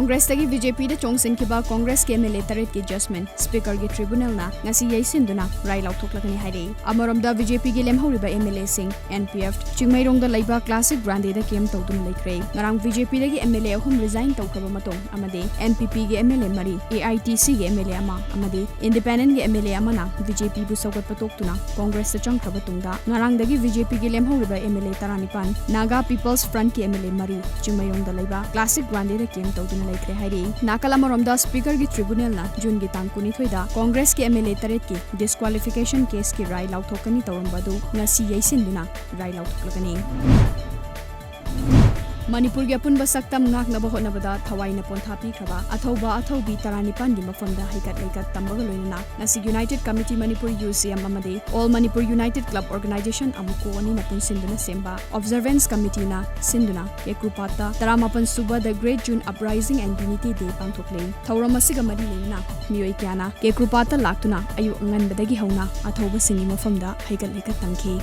Congress तगी BJP दे चोंगसिनखिबा कांग्रेस के MLA तरेट की judgement speaker की ट्रिब्यूनल ना ngasi yaisinduna rai lauthokлагani haire amoromda BJP की लेमहौरिबा एमएलए सिंह एनपीएफ चिंगमैरोंग दा लैबा क्लासिक ग्रांडे दा केम तौदुन लेख्रे ngarang बीजेपी दगी एमएलए अहुम रिजाइन तौखबा मतों amade एनपीपी के एमएलए मरी एआईटीसी के एमएलए अमा amade इंडिपेंडेंट के एमएलए अमाना बीजेपी बु सौगत पतोक्तुना कांग्रेस दा चंगखबा तुंगदा ngarang दगी बीजेपी की लेमहौरिबा एमएलए तरानिपान नागा पीपल्स फ्रंट के एमएलए मरी चिंगमैरोंग दा लैबा क्लासिक ग्रांडे दा केम तौदुन लेख्रे हाइरे नाकला मरोमदा स्पीकर की ट्रिब्यूनल ना जून की तांग कुनिथोइदा कांग्रेस के एमएलए तरेट की डिस्क्वालिफिकेशन केस की राय लाउथोकनी तौरंबदु ngasi yaisinduna rai lauthokлагani Manipur की अपुनब सक्तम ngaknaba hotnabada thawaina ponthapi khaba athauba athaubi taranipan gi mafamda haikat leikat tambaga loinana ngasi united committee manipur UCM amade all manipur united club organization amuko ani na punsinduna semba observance committee na sinduna ke krupata taramapan suba the great june uprising and unity day pangthoklei thauramasiga mari leina miyoi kyana ke krupata laktuna ayu angan badagi hauna athauba singi mafamda haikat leikat tamkhi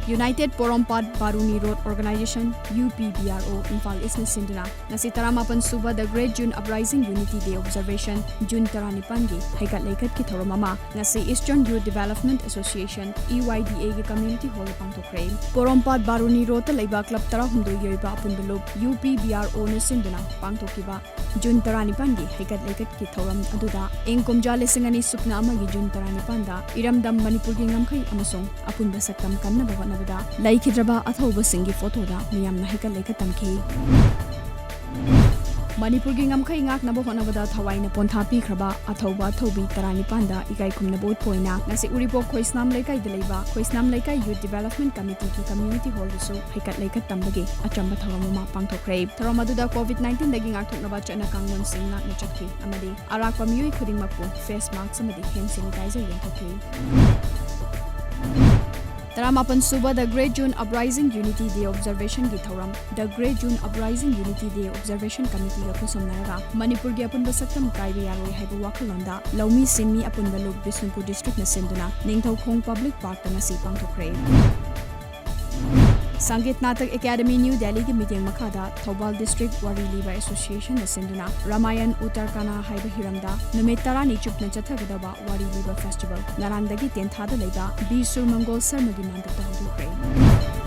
United Porompat Baruni Road Organization UPBRO Imphal Eastna Sinduna ngasi taramapan suba the Great June Uprising Unity Day Observation June 19 gi haikat leikat ki thoromama ngasi Eastern Youth Development Association EYDA gi community hall pangthokre Porompat Baruni Road ta leiba club tara humdo yoiba apunbelop UPBRO na Sinduna pangthokiba June 19 gi haikat leikat ki thoram aduda engkomja lesingani supna amagi June 19 da iramdam Manipur gi ngamkhai amasong apunba saktam kanna bawa laikhidraba athauba singi photo da miyamna haikat leikat tamki Manipur gi ngamkhai ngaknaba honabada thawaina ponthapi khraba athauba athaubi taranipan da ikai khumna bot poina ngasi uripok khoisnam laikai de leiba khoisnam laikai youth development committee ki community hall so haikat leikat tambage achamba thawamama pangthokre tharamadu da covid-19 dagi ngakthoknaba chana kangmon singna na chakhi amade arakpa miyoi khudingmakpu face mask amade hand sanitizer yentokhi Taramapan Suba the Great June Uprising Unity Day Observation gi thoram the Great June Uprising Unity Day Observation Committee ga kusomnaraga Manipur gi apunba saktam kaibe yaroi haibu wakhalonda Laumi Singmi apunba lok Bisnupur district na sinduna Ningthaukhong Public Park ta ngasi pangthokre Sangeet Natak Academy New Delhi की meeting मखादा Thoubal district वारी लीबर association न सिंधुना रामायण उत्तरकाना हाइबा हिरमदा नुमित तरानी चुपना चथगदबा वारी लीबर festival नारांगदगी तेंथादा लेदा B सुरमंगोल Sharma की मानदता हौदुखरे